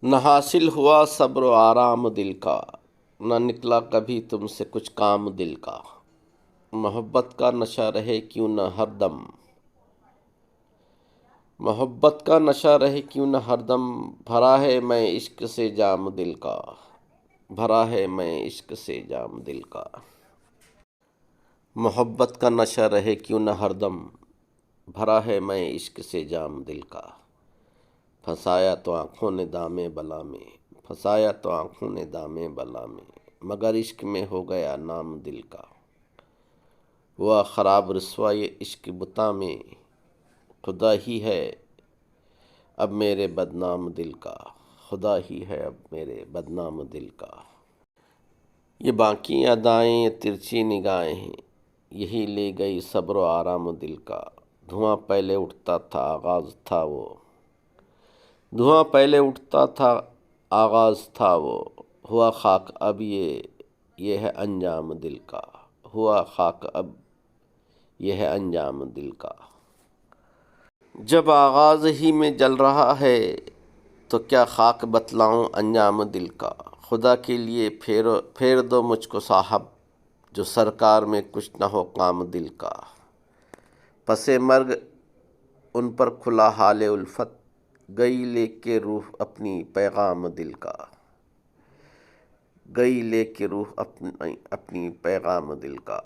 نہ حاصل ہوا صبر و آرام دل کا، نہ نکلا کبھی تم سے کچھ کام دل کا۔ محبت کا نشہ رہے کیوں نہ ہر دم، محبت کا نشہ رہے کیوں نہ ہر دم، بھرا ہے میں عشق سے جام دل کا، بھرا ہے میں عشق سے جام دل کا۔ محبت کا نشہ رہے کیوں نہ ہر دم، بھرا ہے میں عشق سے جام دل کا۔ پھنسایا تو آنکھوں نے دام بلا میں، پھنسایا تو آنکھوں نے دام بلا میں، مگر عشق میں ہو گیا نام دل کا۔ ہوا خراب رسوا یہ عشق بتا میں، خدا ہی ہے اب میرے بدنام دل کا، خدا ہی ہے اب میرے بدنام دل کا۔ یہ باقی ادائیں یہ ترچھی نگاہیں ہیں، یہی لے گئی صبر و آرام دل کا۔ دھواں پہلے اٹھتا تھا آغاز تھا وہ، دھواں پہلے اٹھتا تھا آغاز تھا وہ، ہوا خاک اب یہ ہے انجام دل کا، ہوا خاک اب یہ ہے انجام دل کا۔ جب آغاز ہی میں جل رہا ہے تو کیا خاک بتلاؤں انجام دل کا۔ خدا کے لیے پھیر دو مجھ کو صاحب، جو سرکار میں کچھ نہ ہو کام دل کا۔ پس مرگ ان پر کھلا حال الفت، گئی لے کے روح اپنی پیغام دل کا، گئی لے کے روح اپنی پیغام دل کا۔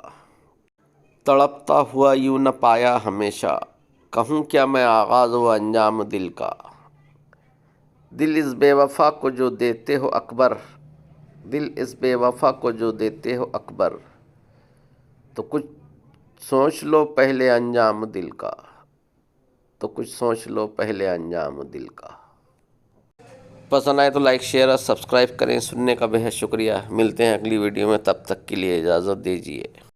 تڑپتا ہوا یوں نہ پایا ہمیشہ، کہوں کیا میں آغاز و انجام دل کا۔ دل اس بے وفا کو جو دیتے ہو اکبر، دل اس بے وفا کو جو دیتے ہو اکبر، تو کچھ سوچ لو پہلے انجام دل کا، تو کچھ سوچ لو پہلے انجام دل کا۔ پسند آئے تو لائک شیئر اور سبسکرائب کریں۔ سننے کا بہت شکریہ۔ ملتے ہیں اگلی ویڈیو میں، تب تک کے لیے اجازت دیجیے۔